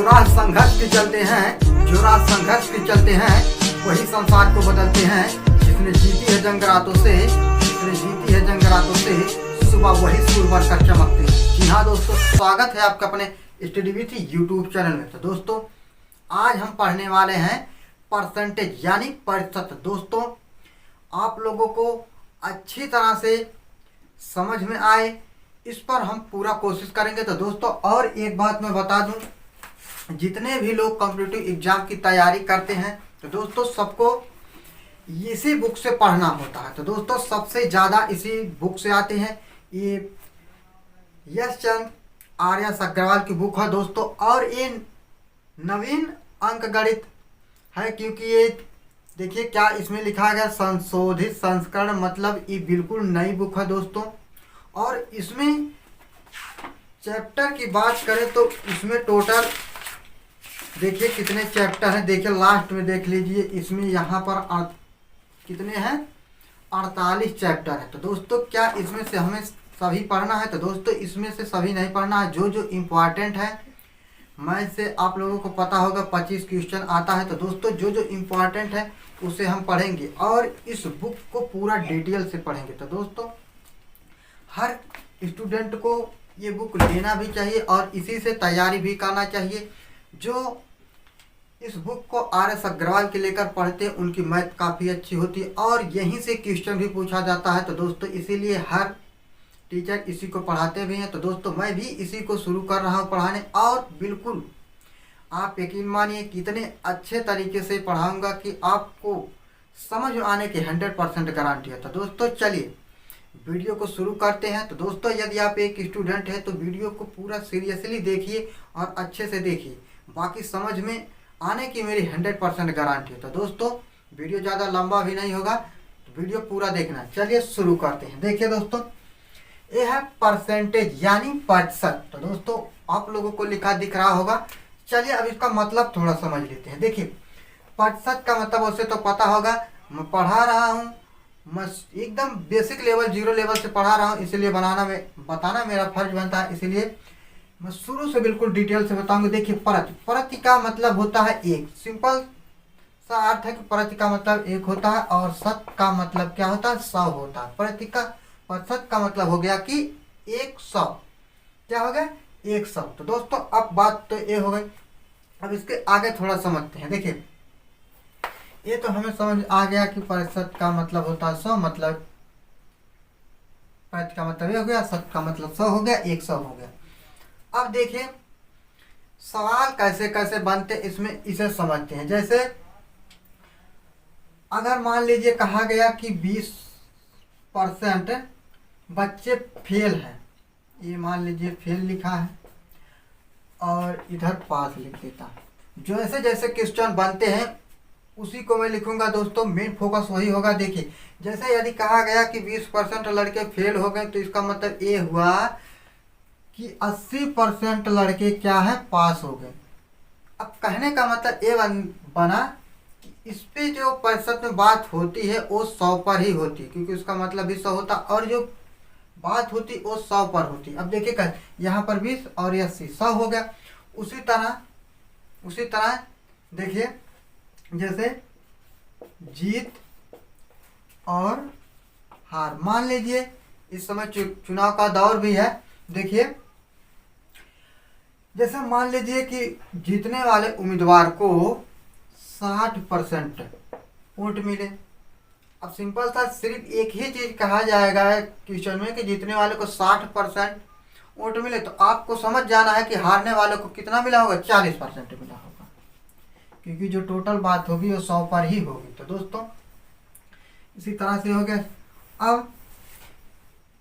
जो राह संघर्ष के चलते हैं, जो राह संघर्ष के चलते हैं, वही संसार को बदलते हैं। जिसने जीती है जंग रातों से, जिसने जीती है जंग रातों से, सुबह वही सूर्य बनकर चमकते हैं। जी हाँ दोस्तों, स्वागत है आपका अपने स्टडी विथ यूट्यूब चैनल में। तो दोस्तों आज हम पढ़ने वाले हैं परसेंटेज यानी प्रतिशत। दोस्तों आप लोगों को अच्छी तरह से समझ में आए, इस पर हम पूरा कोशिश करेंगे। तो दोस्तों और एक बात मैं बता दूं, जितने भी लोग कॉम्पिटिटिव एग्जाम की तैयारी करते हैं तो दोस्तों सबको इसी बुक से पढ़ना होता है। तो दोस्तों सबसे ज़्यादा इसी बुक से आते हैं। ये यश चंद्र आर्य अग्रवाल की बुक है दोस्तों, और ये नवीन अंक गणित है, क्योंकि ये देखिए क्या इसमें लिखा गया, संशोधित संस्करण, मतलब ये बिल्कुल नई बुक है दोस्तों। और इसमें चैप्टर की बात करें तो इसमें टोटल देखिए कितने चैप्टर हैं, देखिए लास्ट में देख लीजिए। इसमें यहाँ पर कितने हैं, 48 चैप्टर है। तो दोस्तों क्या इसमें से हमें सभी पढ़ना है? तो दोस्तों इसमें से सभी नहीं पढ़ना है। जो जो इम्पोर्टेंट है, मैं से आप लोगों को पता होगा 25 क्वेश्चन आता है। तो दोस्तों जो जो इम्पोर्टेंट है उसे हम पढ़ेंगे और इस बुक को पूरा डिटेल से पढ़ेंगे। तो दोस्तों हर स्टूडेंट को ये बुक लेना भी चाहिए और इसी से तैयारी भी करना चाहिए। जो इस बुक को आर्य अग्रवाल के लेकर पढ़ते हैं उनकी मैथ काफ़ी अच्छी होती है और यहीं से क्वेश्चन भी पूछा जाता है। तो दोस्तों इसीलिए हर टीचर इसी को पढ़ाते भी हैं। तो दोस्तों मैं भी इसी को शुरू कर रहा हूँ पढ़ाने, और बिल्कुल आप यकीन मानिए कितने अच्छे तरीके से पढ़ाऊँगा कि आपको समझ में आने की 100% गारंटी है। तो दोस्तों चलिए वीडियो को शुरू करते हैं। तो दोस्तों यदि आप एक स्टूडेंट हैं तो वीडियो को पूरा सीरियसली देखिए और अच्छे से देखिए, बाकी समझ में आने की मेरी 100% गारंटी है। तो दोस्तों वीडियो ज़्यादा लंबा भी नहीं होगा, तो वीडियो पूरा देखना। चलिए शुरू करते हैं। देखिए दोस्तों ये है परसेंटेज यानी प्रतिशत। तो दोस्तों आप लोगों को लिखा दिख रहा होगा। चलिए अब इसका मतलब थोड़ा समझ लेते हैं। देखिए प्रतिशत का मतलब उसे तो पता होगा, मैं पढ़ा रहा हूँ, मैं एकदम बेसिक लेवल 0 लेवल से पढ़ा रहा हूँ, इसलिए बताना मेरा फर्ज बनता है। इसलिए मैं शुरू से बिल्कुल डिटेल से बताऊंगा। देखिए प्रति का मतलब होता है एक, सिंपल सा अर्थ है कि प्रति का मतलब एक होता है और शत का मतलब क्या होता है, 100 होता है। प्रतिशत का मतलब हो गया कि 100, क्या हो गया 100। तो दोस्तों अब बात तो ये हो गई, अब इसके आगे थोड़ा समझते हैं। देखिए ये तो हमें समझ आ गया कि प्रतिशत का मतलब होता है 100, मतलब प्रति का मतलब ये हो गया, शत का मतलब 100 हो गया, 100 हो गया। अब देखिए सवाल कैसे कैसे बनते इसमें, इसे समझते हैं। जैसे अगर मान लीजिए कहा गया कि 20% बच्चे फेल हैं, ये मान लीजिए फेल लिखा है और इधर पास लिख देता है। जैसे जैसे क्वेश्चन बनते हैं उसी को मैं लिखूंगा दोस्तों, मेन फोकस वही होगा। देखिए जैसे यदि कहा गया कि 20% लड़के फेल हो गए, तो इसका मतलब ये हुआ कि 80% लड़के क्या है, पास हो गए। अब कहने का मतलब ये बना कि इस पे जो प्रतिशत में बात होती है वो 100 पर ही होती है, क्योंकि उसका मतलब भी 100 होता, और जो बात होती वो 100 पर होती। अब देखिए क्या, यहाँ पर 20 और 80, 100 हो गया। उसी तरह देखिए जैसे जीत और हार, मान लीजिए इस समय चुनाव का दौर भी है। देखिए जैसे मान लीजिए कि जीतने वाले उम्मीदवार को 60% वोट मिले। अब सिंपल सा सिर्फ एक ही चीज कहा जाएगा क्वेश्चन में कि जीतने वाले को 60% वोट मिले, तो आपको समझ जाना है कि हारने वाले को कितना मिला होगा, 40% मिला होगा, क्योंकि जो टोटल बात होगी वो 100 पर ही होगी। तो दोस्तों इसी तरह से हो गया। अब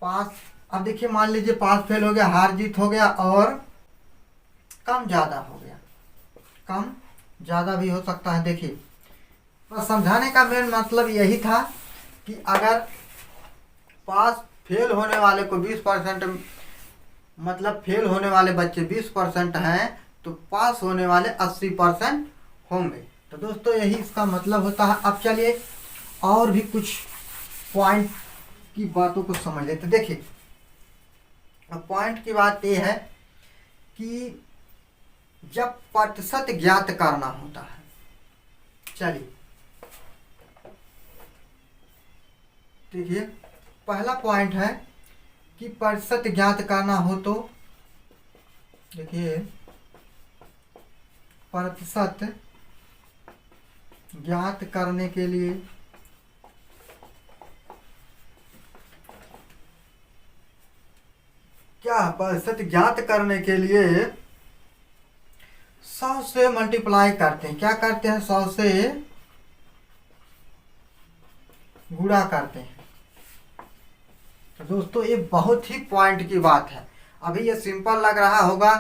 पास, अब देखिए मान लीजिए पास फेल हो गया, हार जीत हो गया, और कम ज़्यादा हो गया, कम ज़्यादा भी हो सकता है। देखिए तो समझाने का मेन मतलब यही था कि अगर पास फेल होने वाले को 20%, मतलब फेल होने वाले बच्चे 20% हैं तो पास होने वाले 80% होंगे। तो दोस्तों यही इसका मतलब होता है। अब चलिए और भी कुछ पॉइंट की बातों को समझ लेते। देखिए अब पॉइंट की बात ये है कि जब प्रतिशत ज्ञात करना होता है। चलिए देखिए, पहला पॉइंट है कि प्रतिशत ज्ञात करना हो तो देखिए, प्रतिशत ज्ञात करने के लिए प्रतिशत ज्ञात करने के लिए 100 से मल्टीप्लाई करते हैं। क्या करते हैं? 100 से गुणा करते हैं। तो दोस्तों ये बहुत ही पॉइंट की बात है। अभी ये सिंपल लग रहा होगा,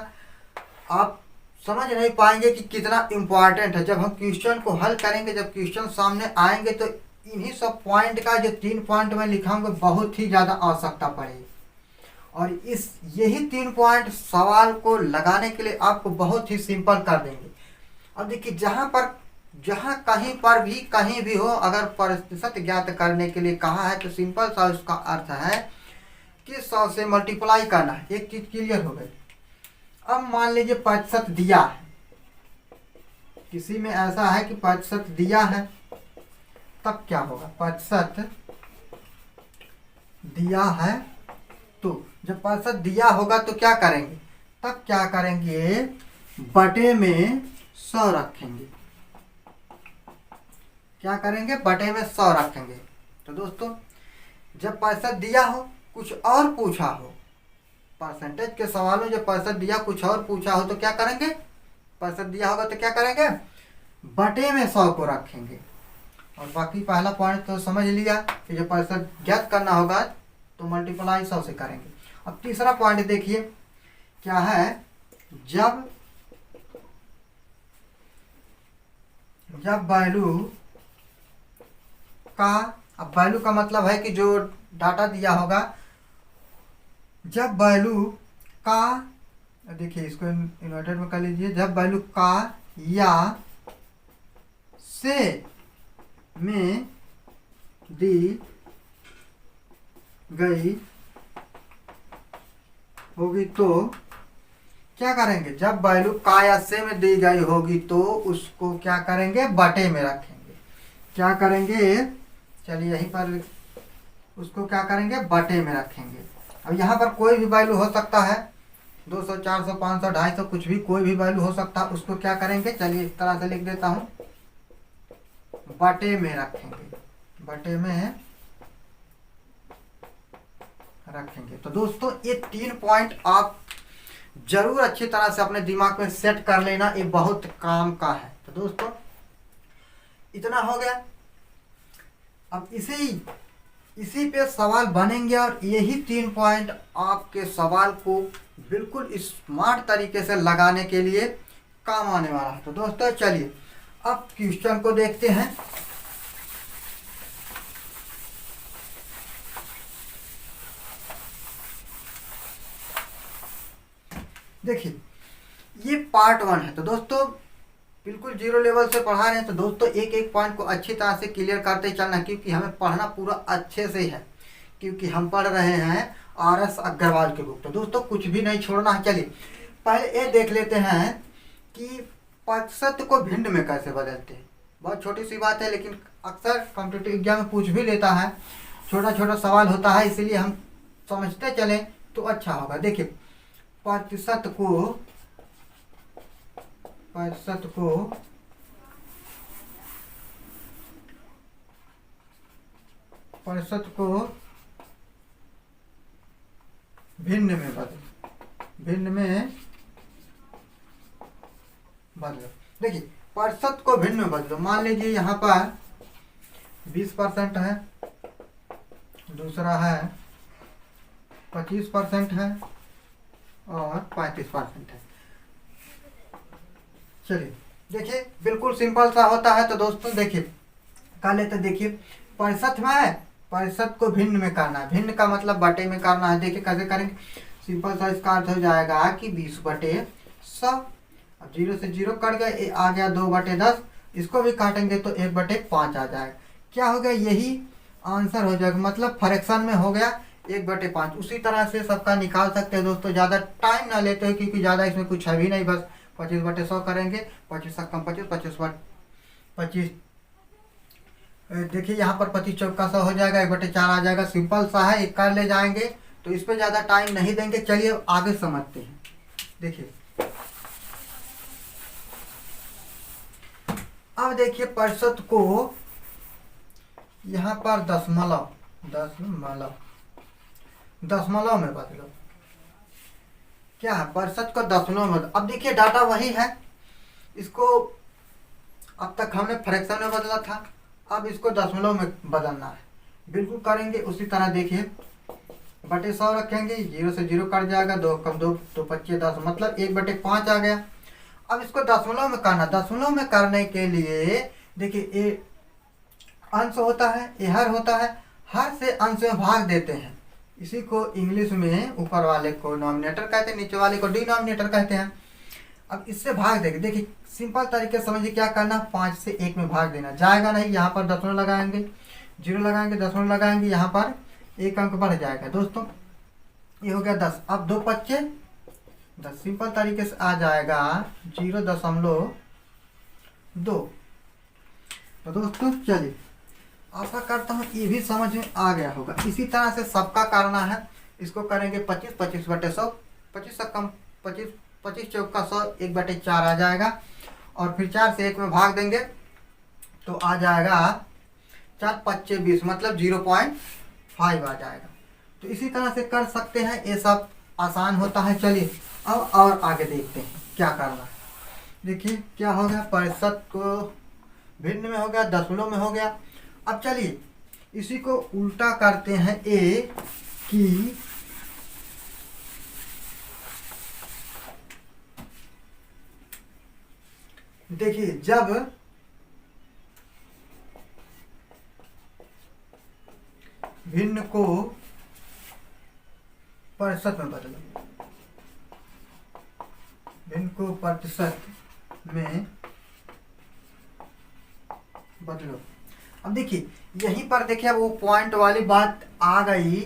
आप समझ नहीं पाएंगे कि कितना इम्पोर्टेंट है। जब हम क्वेश्चन को हल करेंगे, जब क्वेश्चन सामने आएंगे, तो इन्हीं सब पॉइंट का जो 3 पॉइंट मैं लिखाऊंगा बहुत ही ज़्यादा आवश्यकता पड़ेगी। और यही 3 पॉइंट सवाल को लगाने के लिए आपको बहुत ही सिंपल कर देंगे। अब देखिए, जहाँ कहीं भी हो, अगर प्रतिशत ज्ञात करने के लिए कहा है तो सिंपल सा उसका अर्थ है कि 100 से मल्टीप्लाई करना है। एक चीज क्लियर हो गई। अब मान लीजिए प्रतिशत दिया है, किसी में ऐसा है कि प्रतिशत दिया है, तब क्या होगा? प्रतिशत दिया है तो जब प्रतिशत दिया होगा तो क्या करेंगे? तब क्या करेंगे? बटे में 100 रखेंगे। क्या करेंगे? बटे में 100 रखेंगे। तो दोस्तों, जब प्रतिशत दिया हो, कुछ और पूछा हो, परसेंटेज के सवाल में जब प्रतिशत दिया कुछ और पूछा हो, तो क्या करेंगे? प्रतिशत दिया होगा तो क्या करेंगे? बटे में 100 को रखेंगे। और बाकी पहला पॉइंट तो समझ लिया कि जब प्रतिशत ज्ञात करना होगा तो मल्टीप्लाई 100 से करेंगे। अब तीसरा पॉइंट देखिए क्या है। जब वैल्यू का, अब वैल्यू का मतलब है कि जो डाटा दिया होगा, जब वैल्यू का, देखिए इसको इन्वर्टेड में कर लीजिए, जब वैल्यू का या से में दी गई होगी तो क्या करेंगे? जब वैल्यू का या से में दी गई होगी तो उसको क्या करेंगे? बटे में रखेंगे। क्या करेंगे? चलिए यहीं पर उसको क्या करेंगे? बटे में रखेंगे। अब यहाँ पर कोई भी वैल्यू हो सकता है, 200, 400, 500, 250, कुछ भी, कोई भी वैल्यू हो सकता है। उसको क्या करेंगे? चलिए इस तरह से लिख देता हूँ, बटे में रखेंगे। बटे में रखेंगे। तो दोस्तों ये 3 पॉइंट आप जरूर अच्छी तरह से अपने दिमाग में सेट कर लेना, ये बहुत काम का है। तो दोस्तों इतना हो गया। अब इसी पे सवाल बनेंगे और यही 3 पॉइंट आपके सवाल को बिल्कुल स्मार्ट तरीके से लगाने के लिए काम आने वाला है। तो दोस्तों चलिए अब क्वेश्चन को देखते हैं। देखिए ये पार्ट 1 है। तो दोस्तों बिल्कुल 0 लेवल से पढ़ा रहे हैं, तो दोस्तों एक एक पॉइंट को अच्छी तरह से क्लियर करते चलना, क्योंकि हमें पढ़ना पूरा अच्छे से है, क्योंकि हम पढ़ रहे हैं RS अग्रवाल के बुक। तो दोस्तों कुछ भी नहीं छोड़ना है। चलिए पहले ये देख लेते हैं कि प्रतिशत को भिन्न में कैसे बदलते हैं। बहुत छोटी सी बात है, लेकिन अक्सर कॉम्पिटिटिव एग्जाम में पूछ भी लेता है, छोटा छोटा सवाल होता है, इसीलिए हम समझते चलें तो अच्छा होगा। देखिए प्रतिशत को भिन्न में बदलो। देखिए प्रतिशत को भिन्न में बदलो। मान लीजिए यहाँ पर 20% है, दूसरा है 25% है और 35% है। चलिए देखिए बिल्कुल सिंपल सा होता है। तो दोस्तों देखिए कर लेते, देखिए प्रतिशत में प्रतिशत को भिन्न में करना है, भिन्न का मतलब बटे में करना है। देखिए कैसे करेंगे? सिंपल सा इसका अर्थ हो जाएगा कि 20/100। अब 0 से 0 कट गया, ये आ गया 2/10। इसको भी काटेंगे तो 1/5 आ जाएगा। क्या हो गया? यही आंसर हो जाएगा, मतलब फ्रैक्शन में हो गया 1/5। उसी तरह से सबका निकाल सकते हैं दोस्तों। ज़्यादा टाइम ना लेते हो, क्योंकि ज़्यादा इसमें कुछ है भी नहीं, बस 25/100 करेंगे, 25 कम 25, 25 देखिए यहाँ पर 25 चौका 100 हो जाएगा, 1/4 आ जाएगा। सिंपल सा है, एक कर ले जाएंगे तो इस पर ज़्यादा टाइम नहीं देंगे। चलिए आगे समझते हैं। देखिए अब देखिए प्रतिशत को यहाँ पर दशमलव में बदलो। क्या है, प्रतिशत को दशमलव में। अब देखिए डाटा वही है, इसको अब तक हमने फ्रैक्शन में बदला था, अब इसको दशमलव में बदलना है। बिल्कुल करेंगे उसी तरह। देखिए 1/100 रखेंगे, 0 से 0 कट जाएगा, 2 कम 2 तो 25 10 मतलब 1/5 आ गया। अब इसको दशमलव में करना। दशमलव में करने के लिए देखिए ये अंश होता है, ये हर होता है, हर से अंश में भाग देते हैं। इसी को इंग्लिश में ऊपर वाले को नॉमिनेटर कहते हैं, नीचे वाले को डिनोमिनेटर कहते हैं। अब इससे भाग देंगे। देखिए सिंपल तरीके से समझिए क्या करना, 5 से 1 में भाग देना। जाएगा नहीं, यहाँ पर दशमलव लगाएंगे, 0 लगाएंगे, दशमलव लगाएंगे, यहाँ पर 1 अंक बढ़ जाएगा। दोस्तों ये हो गया 10। अब 2 5 10 सिंपल तरीके से आ जाएगा 0.2। तो दोस्तों चलिए आशा करता हूँ ये भी समझ में आ गया होगा। इसी तरह से सबका करना है। इसको करेंगे 25 25/100, 25 से कम 25, 25 चौका 100, 1/4 आ जाएगा। और फिर 4 से 1 में भाग देंगे तो आ जाएगा 4 5 20 मतलब 0.5 आ जाएगा। तो इसी तरह से कर सकते हैं, ये सब आसान होता है। चलिए अब और आगे देखते हैं क्या करना है। देखिए क्या हो गया, प्रतिशत को भिन्न में हो गया, दशमलव में हो गया। अब चलिए इसी को उल्टा करते हैं। ए की देखिए जब भिन्न को प्रतिशत में बदलो, भिन्न को प्रतिशत में बदलो। अब देखिए यहीं पर देखिए अब वो पॉइंट वाली बात आ गई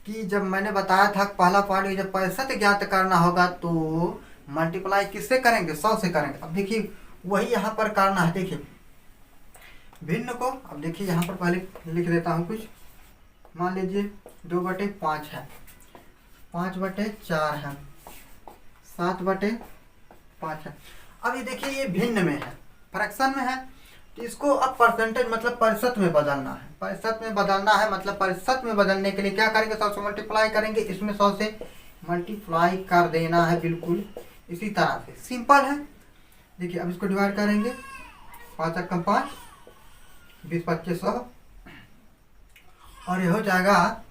कि जब मैंने बताया था पहला पॉइंट, जब प्रतिशत ज्ञात करना होगा तो मल्टीप्लाई किससे करेंगे, 100 से करेंगे। अब देखिए वही यहाँ पर करना है। देखिए भिन्न को, अब देखिए यहाँ पर पहले लिख देता हूँ कुछ। मान लीजिए 2/5 है, 5/4 है, 7/5 है। अब ये देखिए ये भिन्न में है, फ्रैक्शन में है, तो इसको अब परसेंटेज मतलब प्रतिशत में बदलना है। प्रतिशत में बदलना है मतलब प्रतिशत में बदलने के लिए क्या करेंगे, 100 से मल्टीप्लाई करेंगे, इसमें 100 से मल्टीप्लाई कर देना है। बिल्कुल इसी तरह से सिंपल है। देखिए अब इसको डिवाइड करेंगे, 5 कम 5, 20 25 100 और ये हो जाएगा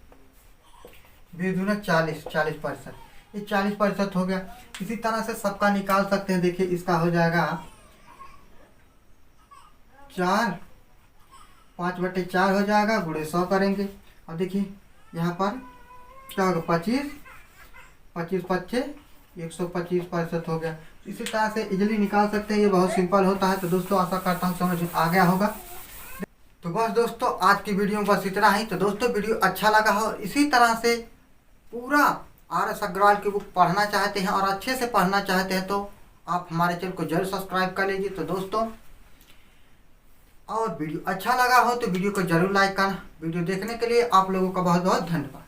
20 दूना 40, 40%। ये 40% हो गया। इसी तरह से सबका निकाल सकते हैं। देखिए इसका हो जाएगा 4, 5/4 हो जाएगा, गुणे 100 करेंगे। अब देखिए यहाँ पर क्या होगा, 25 25 25 125% हो गया। इसी तरह से इजीली निकाल सकते हैं, ये बहुत सिंपल होता है। तो दोस्तों आशा करता हूँ समझ आ गया होगा। तो बस दोस्तों आज की वीडियो में बस इतना ही। तो दोस्तों वीडियो अच्छा लगा हो, इसी तरह से पूरा RS अग्रवाल की बुक पढ़ना चाहते हैं और अच्छे से पढ़ना चाहते हैं तो आप हमारे चैनल को जरूर सब्सक्राइब कर लीजिए। तो दोस्तों और वीडियो अच्छा लगा हो तो वीडियो को जरूर लाइक करना। वीडियो देखने के लिए आप लोगों का बहुत बहुत धन्यवाद।